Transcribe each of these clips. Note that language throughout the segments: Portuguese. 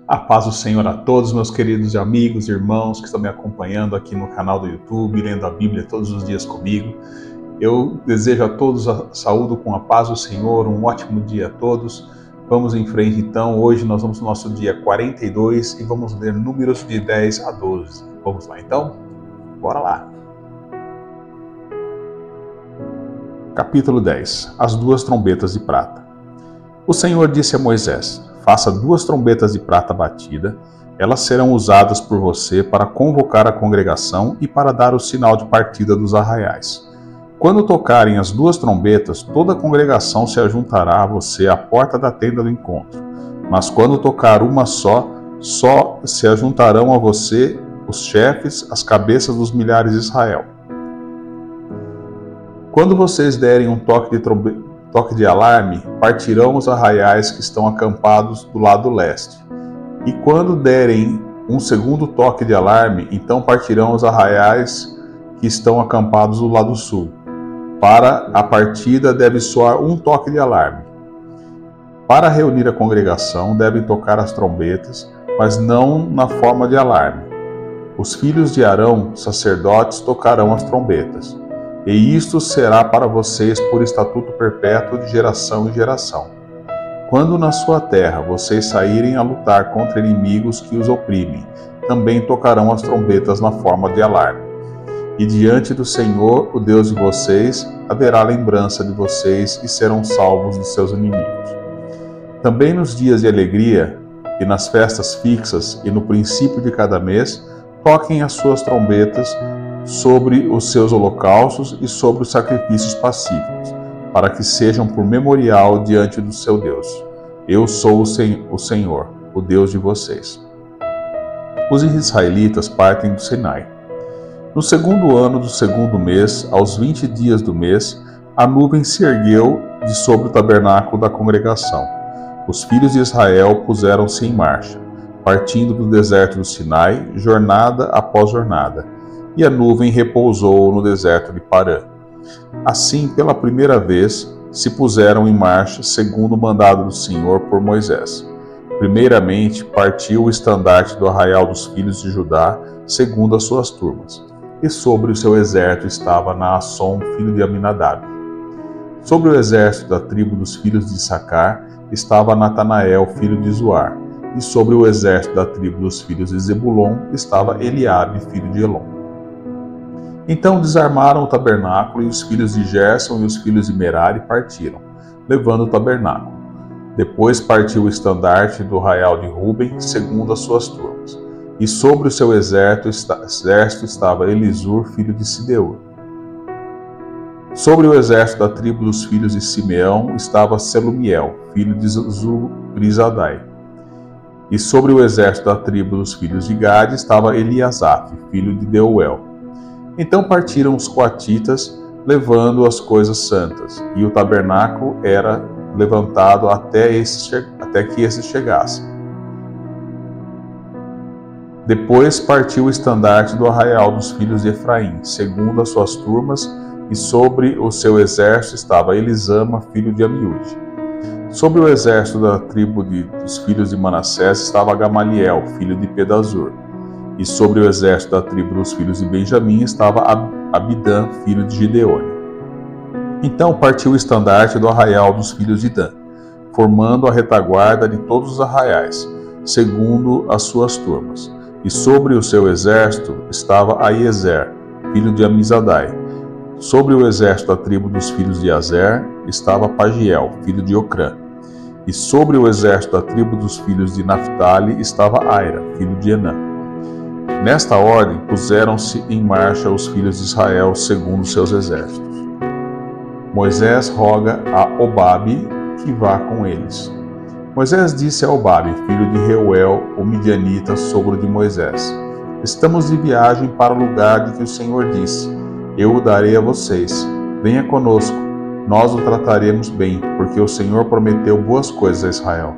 A paz do Senhor a todos, meus queridos amigos e irmãos que estão me acompanhando aqui no canal do YouTube, lendo a Bíblia todos os dias comigo. Eu desejo a todos a saúde com a paz do Senhor, um ótimo dia a todos. Vamos em frente então, hoje nós vamos no nosso dia 42 e vamos ler Números de 10 a 12. Vamos lá então? Bora lá! Capítulo 10. As duas trombetas de prata. O Senhor disse a Moisés: faça 2 trombetas de prata batida, elas serão usadas por você para convocar a congregação e para dar o sinal de partida dos arraiais. Quando tocarem as 2 trombetas, toda a congregação se ajuntará a você à porta da tenda do encontro. Mas quando tocar uma só se ajuntarão a você os chefes, as cabeças dos milhares de Israel. Quando vocês derem um toque de alarme, partirão os arraiais que estão acampados do lado leste. E quando derem um segundo toque de alarme, então partirão os arraiais que estão acampados do lado sul. Para a partida deve soar um toque de alarme. Para reunir a congregação, devem tocar as trombetas, mas não na forma de alarme. Os filhos de Arão, sacerdotes, tocarão as trombetas. E isto será para vocês por estatuto perpétuo de geração em geração. Quando na sua terra vocês saírem a lutar contra inimigos que os oprimem, também tocarão as trombetas na forma de alarme. E diante do Senhor, o Deus de vocês, haverá lembrança de vocês e serão salvos de seus inimigos. Também nos dias de alegria, e nas festas fixas, e no princípio de cada mês, toquem as suas trombetas sobre os seus holocaustos e sobre os sacrifícios pacíficos, para que sejam por memorial diante do seu Deus. Eu sou o Senhor, o Deus de vocês. Os israelitas partem do Sinai. No segundo ano do segundo mês, aos 20 dias do mês, a nuvem se ergueu de sobre o tabernáculo da congregação. Os filhos de Israel puseram-se em marcha, partindo do deserto do Sinai, jornada após jornada, e a nuvem repousou no deserto de Parã. Assim, pela primeira vez, se puseram em marcha, segundo o mandado do Senhor por Moisés. Primeiramente, partiu o estandarte do arraial dos filhos de Judá, segundo as suas turmas. E sobre o seu exército estava Naasson, filho de Aminadab. Sobre o exército da tribo dos filhos de Issacar estava Natanael, filho de Zuar. E sobre o exército da tribo dos filhos de Zebulon estava Eliabe, filho de Elon. Então desarmaram o tabernáculo, e os filhos de Gerson e os filhos de Merari partiram, levando o tabernáculo. Depois partiu o estandarte do arraial de Ruben, segundo as suas turmas. E sobre o seu exército estava Elisur, filho de Sideur. Sobre o exército da tribo dos filhos de Simeão estava Selumiel, filho de Zurizadai. E sobre o exército da tribo dos filhos de Gade estava Eliasaf, filho de Deuel. Então partiram os coatitas, levando as coisas santas, e o tabernáculo era levantado até que esses chegassem. Depois partiu o estandarte do arraial dos filhos de Efraim, segundo as suas turmas, e sobre o seu exército estava Elisama, filho de Amiúde. Sobre o exército da tribo dos filhos de Manassés estava Gamaliel, filho de Pedazur. E sobre o exército da tribo dos filhos de Benjamim estava Abidã, filho de Gideone. Então partiu o estandarte do arraial dos filhos de Dan, formando a retaguarda de todos os arraiais, segundo as suas turmas. E sobre o seu exército estava Aiezer, filho de Amizadai. Sobre o exército da tribo dos filhos de Azer estava Pagiel, filho de Ocrã. E sobre o exército da tribo dos filhos de Naphtali estava Aira, filho de Enã. Nesta ordem puseram-se em marcha os filhos de Israel segundo seus exércitos. Moisés roga a Obabe que vá com eles. Moisés disse a Obabe, filho de Reuel, o midianita, sogro de Moisés: estamos de viagem para o lugar de que o Senhor disse: eu o darei a vocês. Venha conosco, nós o trataremos bem, porque o Senhor prometeu boas coisas a Israel.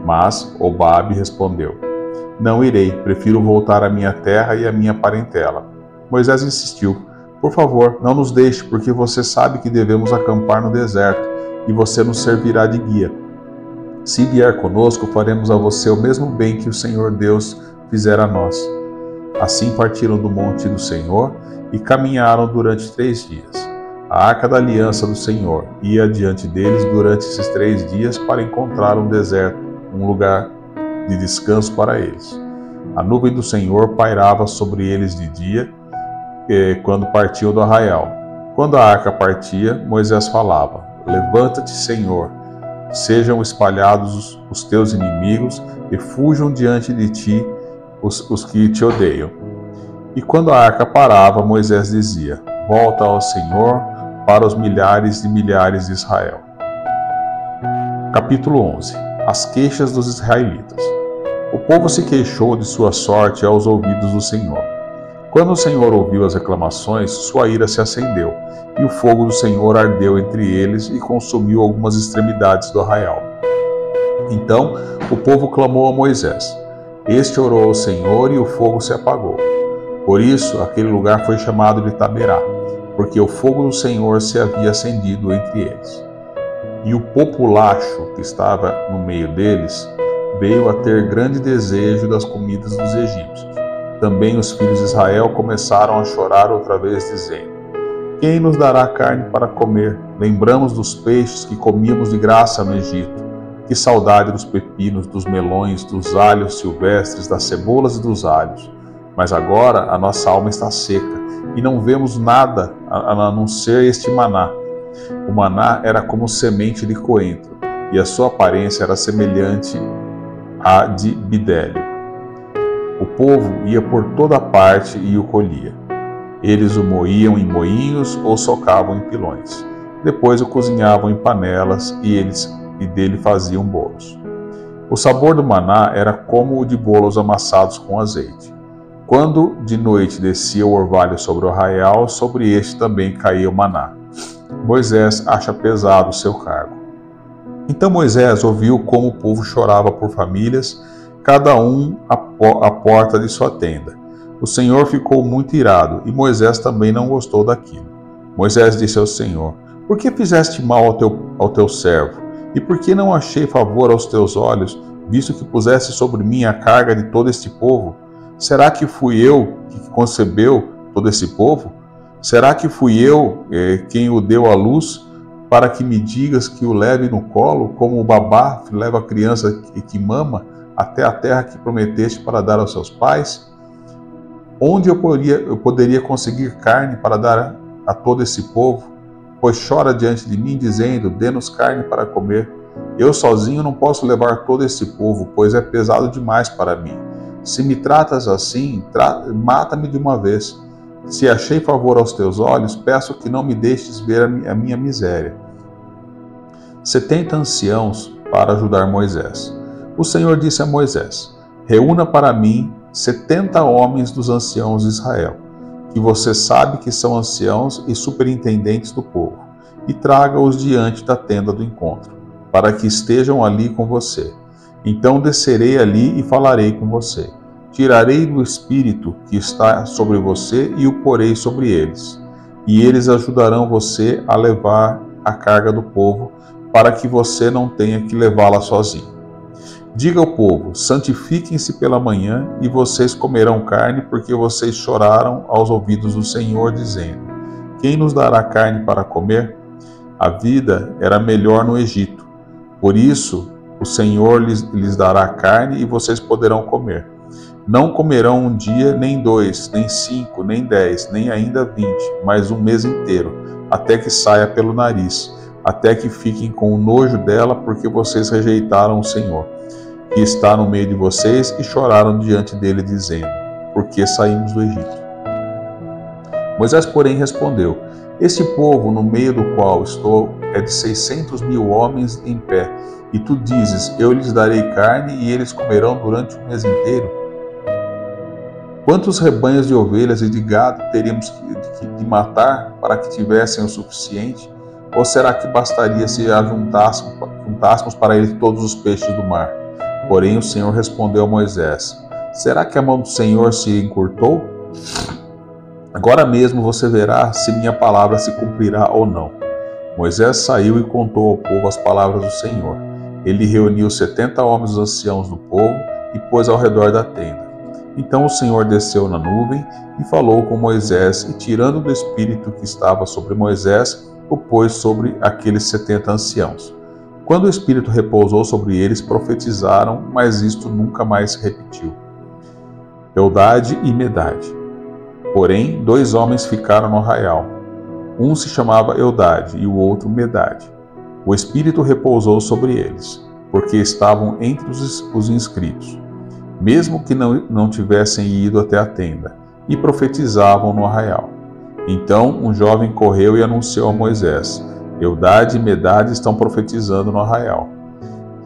Mas Obabe respondeu: não irei, prefiro voltar à minha terra e à minha parentela. Moisés insistiu: por favor, não nos deixe, porque você sabe que devemos acampar no deserto, e você nos servirá de guia. Se vier conosco, faremos a você o mesmo bem que o Senhor Deus fizera a nós. Assim partiram do monte do Senhor e caminharam durante 3 dias. A arca da aliança do Senhor ia diante deles durante esses 3 dias para encontrar um deserto, um lugar de descanso para eles. A nuvem do Senhor pairava sobre eles de dia, quando partiam do arraial. Quando a arca partia, Moisés falava: Levanta-te, Senhor, sejam espalhados os teus inimigos e fujam diante de ti os que te odeiam. E quando a arca parava, Moisés dizia: Volta ao Senhor para os milhares e milhares de Israel. Capítulo 11. As queixas dos israelitas. O povo se queixou de sua sorte aos ouvidos do Senhor. Quando o Senhor ouviu as reclamações, sua ira se acendeu, e o fogo do Senhor ardeu entre eles e consumiu algumas extremidades do arraial. Então o povo clamou a Moisés. Este orou ao Senhor e o fogo se apagou. Por isso aquele lugar foi chamado de Taberá, porque o fogo do Senhor se havia acendido entre eles. E o populacho que estava no meio deles veio a ter grande desejo das comidas dos egípcios. Também os filhos de Israel começaram a chorar outra vez, dizendo: Quem nos dará carne para comer? Lembramos dos peixes que comíamos de graça no Egito. Que saudade dos pepinos, dos melões, dos alhos silvestres, das cebolas e dos alhos. Mas agora a nossa alma está seca, e não vemos nada a não ser este maná. O maná era como semente de coentro, e a sua aparência era semelhante à de bidélio. O povo ia por toda parte e o colhia. Eles o moíam em moinhos ou socavam em pilões. Depois o cozinhavam em panelas e dele faziam bolos. O sabor do maná era como o de bolos amassados com azeite. Quando de noite descia o orvalho sobre o arraial, sobre este também caía o maná. Moisés acha pesado o seu cargo. Então Moisés ouviu como o povo chorava por famílias, cada um à porta de sua tenda. O Senhor ficou muito irado, e Moisés também não gostou daquilo. Moisés disse ao Senhor: Por que fizeste mal ao teu servo? E por que não achei favor aos teus olhos, visto que puseste sobre mim a carga de todo este povo? Será que fui eu que concebeu todo esse povo? Será que fui eu quem o deu à luz, para que me digas que o leve no colo, como o babá leva a criança que mama, até a terra que prometeste para dar aos seus pais? Onde eu poderia conseguir carne para dar a todo esse povo? Pois chora diante de mim, dizendo: Dê-nos carne para comer. Eu sozinho não posso levar todo esse povo, pois é pesado demais para mim. Se me tratas assim, mata-me de uma vez. Se achei favor aos teus olhos, peço que não me deixes ver a minha miséria. 70 anciãos para ajudar Moisés. O Senhor disse a Moisés: Reúna para mim 70 homens dos anciãos de Israel, que você sabe que são anciãos e superintendentes do povo, e traga-os diante da tenda do encontro, para que estejam ali com você. Então descerei ali e falarei com você. Tirarei do espírito que está sobre você e o porei sobre eles. E eles ajudarão você a levar a carga do povo, para que você não tenha que levá-la sozinho. Diga ao povo: santifiquem-se pela manhã, e vocês comerão carne, porque vocês choraram aos ouvidos do Senhor, dizendo: Quem nos dará carne para comer? A vida era melhor no Egito. Por isso, o Senhor lhes dará carne e vocês poderão comer. Não comerão um dia, nem 2, nem 5, nem 10, nem ainda 20, mas um mês inteiro, até que saia pelo nariz, até que fiquem com o nojo dela, porque vocês rejeitaram o Senhor, que está no meio de vocês, e choraram diante dele, dizendo: Por que saímos do Egito? Moisés, porém, respondeu: Este povo, no meio do qual estou, é de 600.000 homens em pé, e tu dizes: Eu lhes darei carne, e eles comerão durante um mês inteiro? Quantos rebanhos de ovelhas e de gado teríamos de matar para que tivessem o suficiente? Ou será que bastaria se juntássemos para ele todos os peixes do mar? Porém o Senhor respondeu a Moisés: Será que a mão do Senhor se encurtou? Agora mesmo você verá se minha palavra se cumprirá ou não. Moisés saiu e contou ao povo as palavras do Senhor. ele reuniu 70 homens anciãos do povo e pôs ao redor da tenda. Então o Senhor desceu na nuvem e falou com Moisés, e tirando do espírito que estava sobre Moisés, o pôs sobre aqueles 70 anciãos. Quando o espírito repousou sobre eles, profetizaram, mas isto nunca mais se repetiu. Eldade e Medade. Porém, 2 homens ficaram no arraial. Um se chamava Eldade e o outro Medade. O espírito repousou sobre eles, porque estavam entre os inscritos, mesmo que não tivessem ido até a tenda, e profetizavam no arraial. Então um jovem correu e anunciou a Moisés: Eldade e Medade estão profetizando no arraial.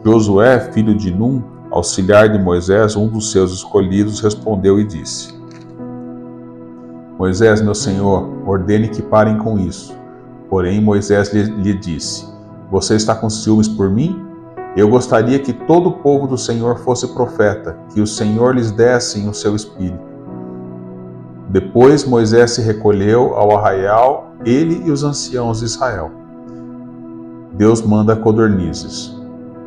Josué, filho de Num, auxiliar de Moisés, um dos seus escolhidos, respondeu e disse: Moisés, meu senhor, ordene que parem com isso. Porém Moisés lhe disse: Você está com ciúmes por mim? Eu gostaria que todo o povo do Senhor fosse profeta, que o Senhor lhes desse o seu espírito. Depois Moisés se recolheu ao arraial, ele e os anciãos de Israel. Deus manda codornizes.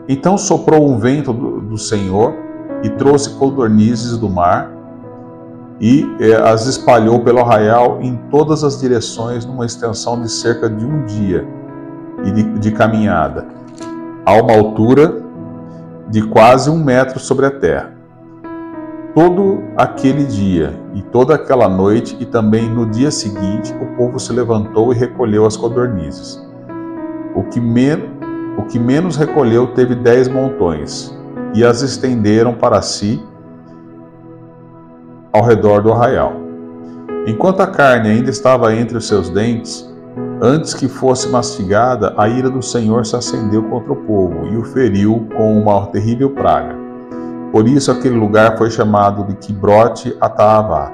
Então soprou um vento do Senhor e trouxe codornizes do mar e as espalhou pelo arraial em todas as direções, numa extensão de cerca de um dia de caminhada, a uma altura de quase 1 metro sobre a terra. Todo aquele dia e toda aquela noite e também no dia seguinte, o povo se levantou e recolheu as codornizes. O que menos recolheu teve 10 montões, e as estenderam para si ao redor do arraial. Enquanto a carne ainda estava entre os seus dentes, antes que fosse mastigada, a ira do Senhor se acendeu contra o povo e o feriu com uma terrível praga. Por isso aquele lugar foi chamado de Quibrote Ataavá,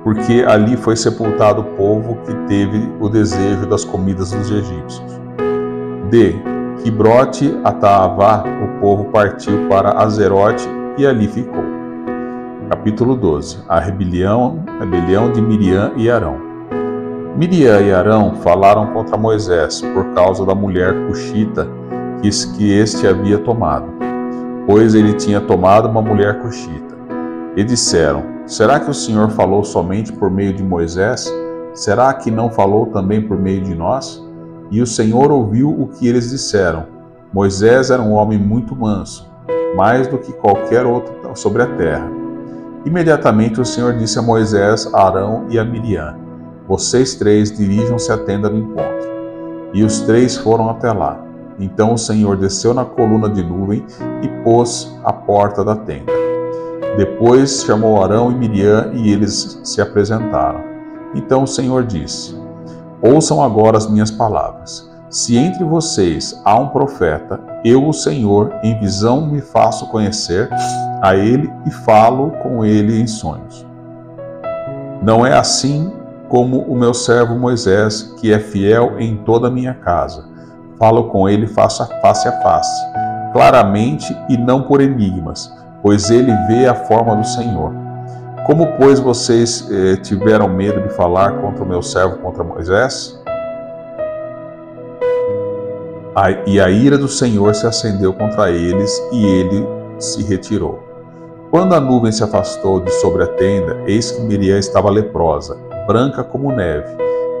porque ali foi sepultado o povo que teve o desejo das comidas dos egípcios. De Quibrote Ataavá, o povo partiu para Azerote e ali ficou. Capítulo 12. A rebelião de Miriam e Arão. Miriam e Arão falaram contra Moisés por causa da mulher cuxita que este havia tomado, pois ele tinha tomado uma mulher cuxita. E disseram: Será que o Senhor falou somente por meio de Moisés? Será que não falou também por meio de nós? E o Senhor ouviu o que eles disseram. Moisés era um homem muito manso, mais do que qualquer outro sobre a terra. Imediatamente o Senhor disse a Moisés, a Arão e a Miriam: Vocês 3 dirijam-se à tenda do encontro. E os 3 foram até lá. Então o Senhor desceu na coluna de nuvem e pôs a porta da tenda. Depois chamou Arão e Miriam e eles se apresentaram. Então o Senhor disse: Ouçam agora as minhas palavras. Se entre vocês há um profeta, eu, o Senhor, em visão me faço conhecer a ele e falo com ele em sonhos. Não é assim como o meu servo Moisés, que é fiel em toda a minha casa. Falo com ele face a face, claramente e não por enigmas, pois ele vê a forma do Senhor. Como, pois, vocês tiveram medo de falar contra o meu servo, contra Moisés? E a ira do Senhor se acendeu contra eles, e ele se retirou. Quando a nuvem se afastou de sobre a tenda, eis que Miriam estava leprosa, branca como neve.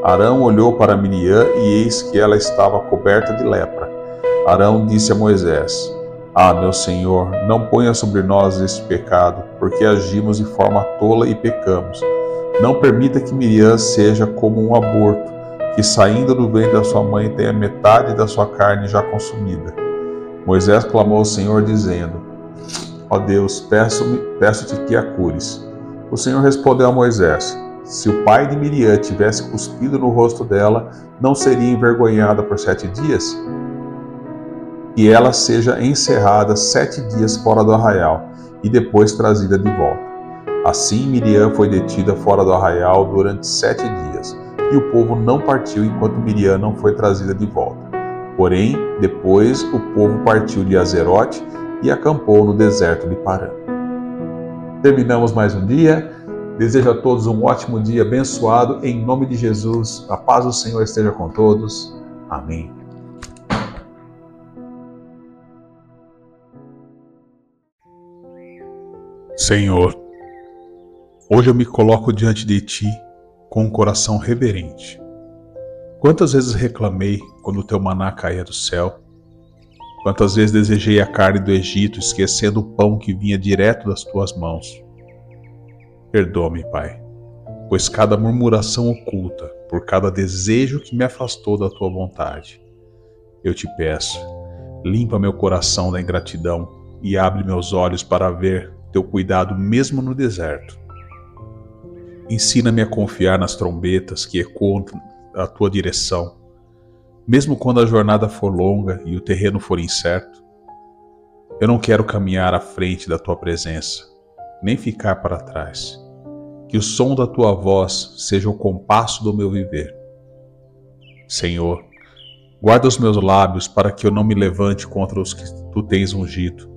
Arão olhou para Miriam, e eis que ela estava coberta de lepra. Arão disse a Moisés: meu senhor, não ponha sobre nós este pecado, porque agimos de forma tola e pecamos. Não permita que Miriam seja como um aborto, que saindo do ventre da sua mãe tenha metade da sua carne já consumida. Moisés clamou ao Senhor, dizendo: Ó Deus, peço-te que a cures. O Senhor respondeu a Moisés: Se o pai de Miriam tivesse cuspido no rosto dela, não seria envergonhada por 7 dias? Que ela seja encerrada 7 dias fora do arraial, e depois trazida de volta. Assim Miriam foi detida fora do arraial durante 7 dias, e o povo não partiu enquanto Miriam não foi trazida de volta. Porém, depois o povo partiu de Azerote e acampou no deserto de Parã. Terminamos mais um dia. Desejo a todos um ótimo dia abençoado. Em nome de Jesus, a paz do Senhor esteja com todos. Amém. Senhor, hoje eu me coloco diante de Ti com um coração reverente. Quantas vezes reclamei quando o Teu maná caía do céu? Quantas vezes desejei a carne do Egito, esquecendo o pão que vinha direto das Tuas mãos? Perdoa-me, Pai, pois cada murmuração oculta, por cada desejo que me afastou da Tua vontade. Eu te peço, limpa meu coração da ingratidão e abre meus olhos para ver Teu cuidado mesmo no deserto. Ensina-me a confiar nas trombetas que ecoam a Tua direção, mesmo quando a jornada for longa e o terreno for incerto. Eu não quero caminhar à frente da Tua presença, nem ficar para trás. Que o som da Tua voz seja o compasso do meu viver. Senhor, guarda os meus lábios para que eu não me levante contra os que Tu tens ungido.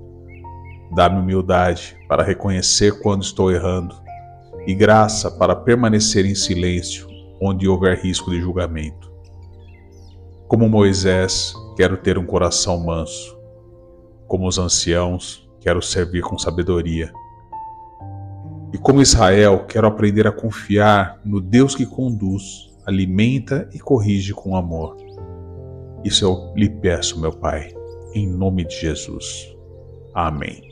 Dá-me humildade para reconhecer quando estou errando e graça para permanecer em silêncio onde houver risco de julgamento. Como Moisés, quero ter um coração manso. Como os anciãos, quero servir com sabedoria. E como Israel, quero aprender a confiar no Deus que conduz, alimenta e corrige com amor. Isso eu lhe peço, meu Pai, em nome de Jesus. Amém.